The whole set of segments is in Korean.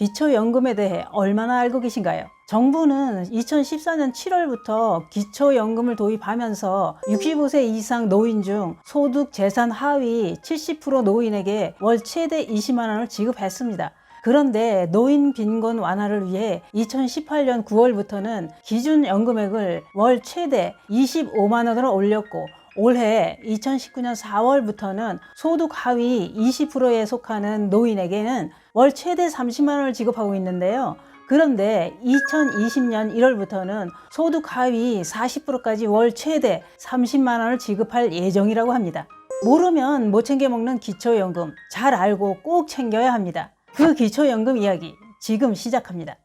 기초연금에 대해 얼마나 알고 계신가요? 정부는 2014년 7월부터 기초연금을 도입하면서 65세 이상 노인 중 소득 재산 하위 70% 노인에게 월 최대 20만 원을 지급했습니다. 그런데 노인 빈곤 완화를 위해 2018년 9월부터는 기준 연금액을 월 최대 25만 원으로 올렸고, 올해 2019년 4월부터는 소득 하위 20%에 속하는 노인에게는 월 최대 30만 원을 지급하고 있는데요. 그런데 2020년 1월부터는 소득 하위 40%까지 월 최대 30만 원을 지급할 예정이라고 합니다. 모르면 못 챙겨 먹는 기초연금, 잘 알고 꼭 챙겨야 합니다. 그 기초연금 이야기 지금 시작합니다.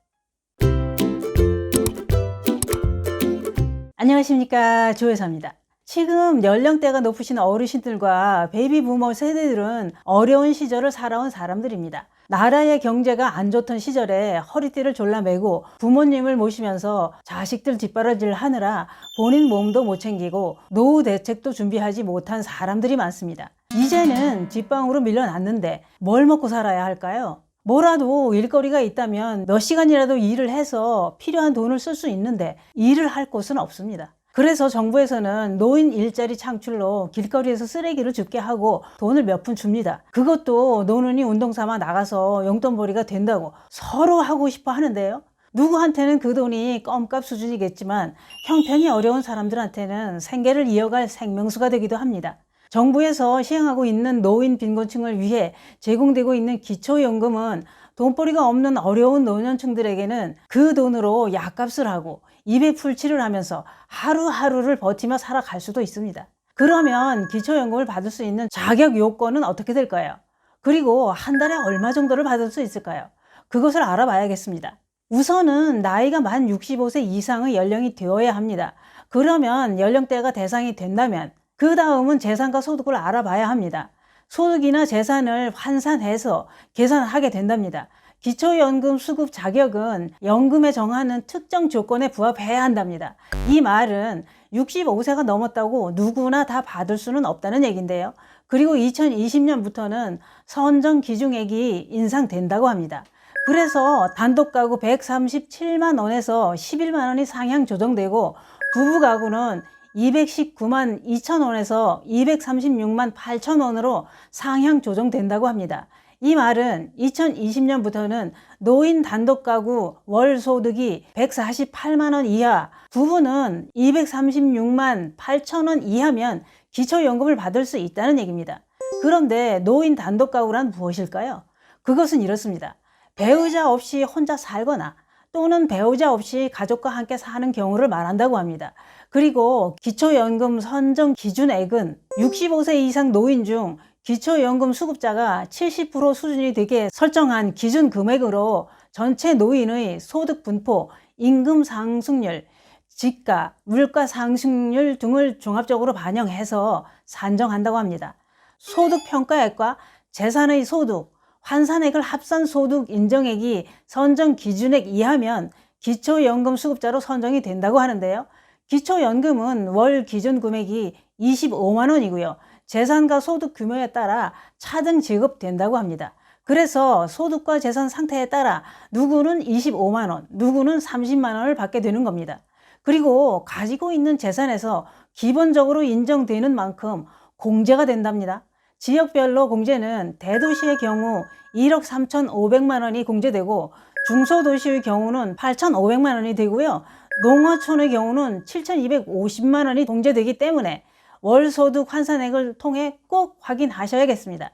안녕하십니까, 조여사입니다. 지금 연령대가 높으신 어르신들과 베이비부머 세대들은 어려운 시절을 살아온 사람들입니다. 나라의 경제가 안 좋던 시절에 허리띠를 졸라매고 부모님을 모시면서 자식들 뒷바라지를 하느라 본인 몸도 못 챙기고 노후 대책도 준비하지 못한 사람들이 많습니다. 이제는 뒷방으로 밀려났는데 뭘 먹고 살아야 할까요? 뭐라도 일거리가 있다면 몇 시간이라도 일을 해서 필요한 돈을 쓸 수 있는데 일을 할 곳은 없습니다. 그래서 정부에서는 노인 일자리 창출로 길거리에서 쓰레기를 줍게 하고 돈을 몇 푼 줍니다. 그것도 노는이 운동 삼아 나가서 용돈벌이가 된다고 서로 하고 싶어 하는데요. 누구한테는 그 돈이 껌값 수준이겠지만 형편이 어려운 사람들한테는 생계를 이어갈 생명수가 되기도 합니다. 정부에서 시행하고 있는 노인 빈곤층을 위해 제공되고 있는 기초연금은 돈벌이가 없는 어려운 노년층들에게는 그 돈으로 약값을 하고 입에 풀칠을 하면서 하루하루를 버티며 살아갈 수도 있습니다. 그러면 기초연금을 받을 수 있는 자격 요건은 어떻게 될까요? 그리고 한 달에 얼마 정도를 받을 수 있을까요? 그것을 알아봐야겠습니다. 우선은 나이가 만 65세 이상의 연령이 되어야 합니다. 그러면 연령대가 대상이 된다면 그 다음은 재산과 소득을 알아봐야 합니다. 소득이나 재산을 환산해서 계산하게 된답니다. 기초연금 수급 자격은 연금에 정하는 특정 조건에 부합해야 한답니다. 이 말은 65세가 넘었다고 누구나 다 받을 수는 없다는 얘기인데요. 그리고 2020년부터는 선정 기준액이 인상된다고 합니다. 그래서 단독가구 137만 원에서 11만 원이 상향 조정되고, 부부가구는 219만 2천 원에서 236만 8천 원으로 상향 조정된다고 합니다. 이 말은 2020년부터는 노인 단독가구 월 소득이 148만 원 이하, 부부는 236만 8천 원 이하면 기초연금을 받을 수 있다는 얘기입니다. 그런데 노인 단독가구란 무엇일까요? 그것은 이렇습니다. 배우자 없이 혼자 살거나 또는 배우자 없이 가족과 함께 사는 경우를 말한다고 합니다. 그리고 기초연금 선정 기준액은 65세 이상 노인 중 기초연금 수급자가 70% 수준이 되게 설정한 기준 금액으로 전체 노인의 소득 분포, 임금 상승률, 집가, 물가 상승률 등을 종합적으로 반영해서 산정한다고 합니다. 소득 평가액과 재산의 소득, 환산액을 합산 소득 인정액이 선정 기준액 이하면 기초연금 수급자로 선정이 된다고 하는데요. 기초연금은 월 기준 금액이 25만 원이고요. 재산과 소득 규모에 따라 차등 지급된다고 합니다. 그래서 소득과 재산 상태에 따라 누구는 25만 원, 누구는 30만 원을 받게 되는 겁니다. 그리고 가지고 있는 재산에서 기본적으로 인정되는 만큼 공제가 된답니다. 지역별로 공제는 대도시의 경우 1억 3,500만 원이 공제되고, 중소도시의 경우는 8,500만 원이 되고요. 농어촌의 경우는 7,250만 원이 공제되기 때문에 월소득 환산액을 통해 꼭 확인하셔야겠습니다.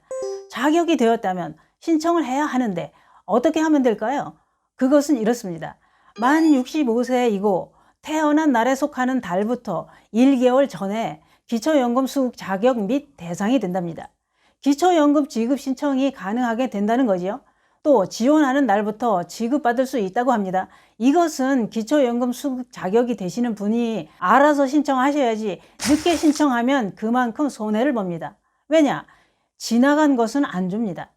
자격이 되었다면 신청을 해야 하는데 어떻게 하면 될까요? 그것은 이렇습니다. 만 65세이고 태어난 날에 속하는 달부터 1개월 전에 기초연금 수급 자격 및 대상이 된답니다. 기초연금 지급 신청이 가능하게 된다는 거지요. 또 지원하는 날부터 지급받을 수 있다고 합니다. 이것은 기초연금 수급 자격이 되시는 분이 알아서 신청하셔야지 늦게 신청하면 그만큼 손해를 봅니다. 왜냐? 지나간 것은 안 줍니다.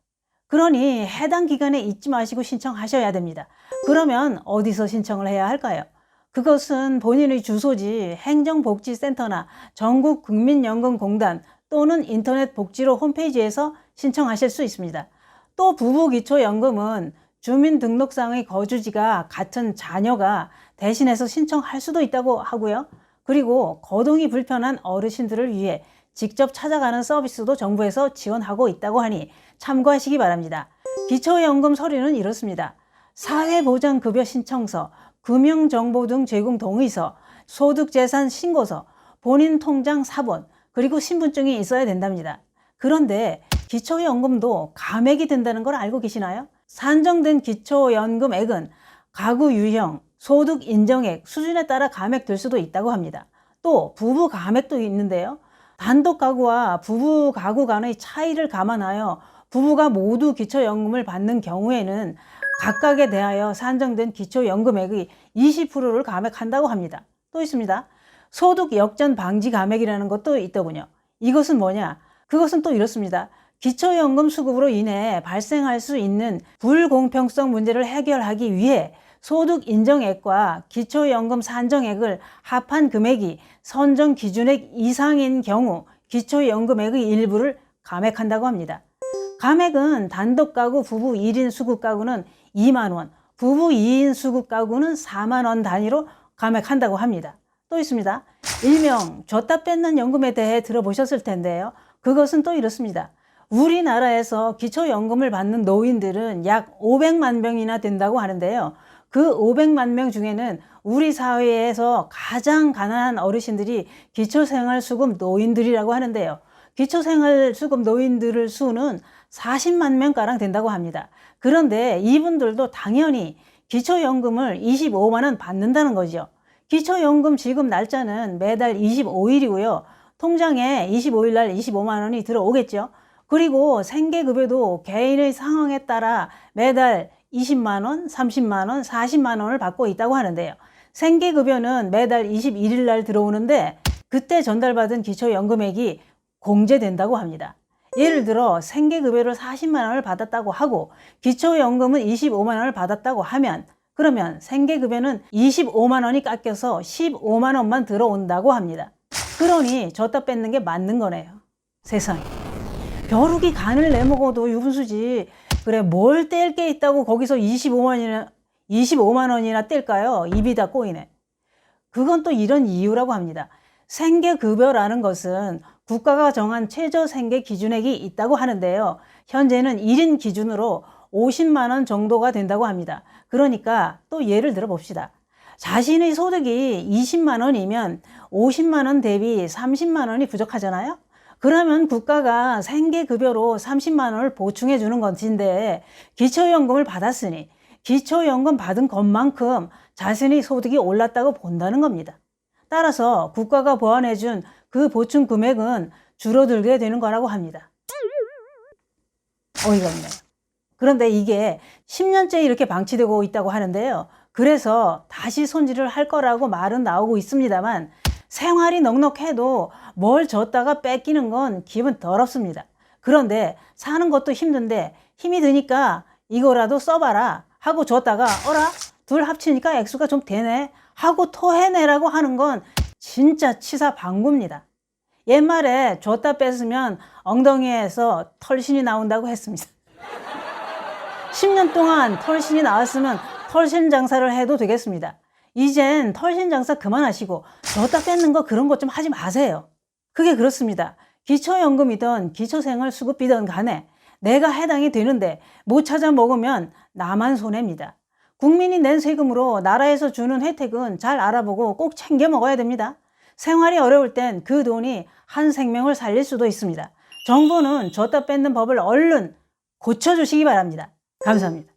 그러니 해당 기간에 잊지 마시고 신청하셔야 됩니다. 그러면 어디서 신청을 해야 할까요? 그것은 본인의 주소지 행정복지센터나 전국국민연금공단 또는 인터넷 복지로 홈페이지에서 신청하실 수 있습니다. 또 부부기초연금은 주민등록상의 거주지가 같은 자녀가 대신해서 신청할 수도 있다고 하고요. 그리고 거동이 불편한 어르신들을 위해 직접 찾아가는 서비스도 정부에서 지원하고 있다고 하니 참고하시기 바랍니다. 기초연금 서류는 이렇습니다. 사회보장급여 신청서, 금융정보 등 제공 동의서, 소득재산 신고서, 본인 통장 사본, 그리고 신분증이 있어야 된답니다. 그런데 기초연금도 감액이 된다는 걸 알고 계시나요? 산정된 기초연금액은 가구 유형, 소득 인정액 수준에 따라 감액될 수도 있다고 합니다. 또 부부 감액도 있는데요. 단독 가구와 부부 가구 간의 차이를 감안하여 부부가 모두 기초연금을 받는 경우에는 각각에 대하여 산정된 기초연금액의 20%를 감액한다고 합니다. 또 있습니다. 소득 역전 방지 감액이라는 것도 있더군요. 이것은 뭐냐? 그것은 또 이렇습니다. 기초연금 수급으로 인해 발생할 수 있는 불공평성 문제를 해결하기 위해 소득 인정액과 기초연금 산정액을 합한 금액이 선정 기준액 이상인 경우 기초연금액의 일부를 감액한다고 합니다. 감액은 단독 가구 부부 1인 수급 가구는 2만 원, 부부 2인 수급 가구는 4만 원 단위로 감액한다고 합니다. 또 있습니다. 일명 줬다 뺏는 연금에 대해 들어보셨을 텐데요. 그것은 또 이렇습니다. 우리나라에서 기초연금을 받는 노인들은 약 500만 명이나 된다고 하는데요. 그 500만 명 중에는 우리 사회에서 가장 가난한 어르신들이 기초생활수급 노인들이라고 하는데요. 기초생활수급 노인들의 수는 40만 명가량 된다고 합니다. 그런데 이분들도 당연히 기초연금을 25만 원 받는다는 거죠. 기초연금 지급 날짜는 매달 25일이고요. 통장에 25일 날 25만 원이 들어오겠죠. 그리고 생계급여도 개인의 상황에 따라 매달 20만 원, 30만 원, 40만 원을 받고 있다고 하는데요. 생계급여는 매달 21일 날 들어오는데 그때 전달받은 기초연금액이 공제된다고 합니다. 예를 들어 생계급여를 40만 원을 받았다고 하고 기초연금은 25만 원을 받았다고 하면 그러면 생계급여는 25만 원이 깎여서 15만 원만 들어온다고 합니다. 그러니 줬다 뺏는 게 맞는 거네요. 세상에. 벼룩이 간을 내먹어도 유분수지. 그래 뭘 뗄 게 있다고 거기서 25만 원이나 뗄까요? 입이 다 꼬이네. 그건 또 이런 이유라고 합니다. 생계급여라는 것은 국가가 정한 최저 생계 기준액이 있다고 하는데요. 현재는 1인 기준으로 50만 원 정도가 된다고 합니다. 그러니까 또 예를 들어 봅시다. 자신의 소득이 20만 원이면 50만 원 대비 30만 원이 부족하잖아요. 그러면 국가가 생계급여로 30만 원을 보충해 주는 것인데 기초연금을 받았으니 기초연금 받은 것만큼 자신의 소득이 올랐다고 본다는 겁니다. 따라서 국가가 보완해 준 그 보충 금액은 줄어들게 되는 거라고 합니다. 어이가 없네요. 그런데 이게 10년째 이렇게 방치되고 있다고 하는데요. 그래서 다시 손질을 할 거라고 말은 나오고 있습니다만 생활이 넉넉해도 뭘 줬다가 뺏기는 건 기분 더럽습니다. 그런데 사는 것도 힘든데 힘이 드니까 이거라도 써봐라 하고 줬다가 어라? 둘 합치니까 액수가 좀 되네 하고 토해내라고 하는 건 진짜 치사 방구입니다. 옛말에 줬다 뺏으면 엉덩이에서 털신이 나온다고 했습니다. 10년 동안 털신이 나왔으면 털신 장사를 해도 되겠습니다. 이젠 털신 장사 그만하시고 줬다 뺏는 거 그런 것 좀 하지 마세요. 그게 그렇습니다. 기초연금이든 기초생활수급비든 간에 내가 해당이 되는데 못 찾아 먹으면 나만 손해입니다. 국민이 낸 세금으로 나라에서 주는 혜택은 잘 알아보고 꼭 챙겨 먹어야 됩니다. 생활이 어려울 땐 그 돈이 한 생명을 살릴 수도 있습니다. 정부는 줬다 뺏는 법을 얼른 고쳐주시기 바랍니다. 감사합니다.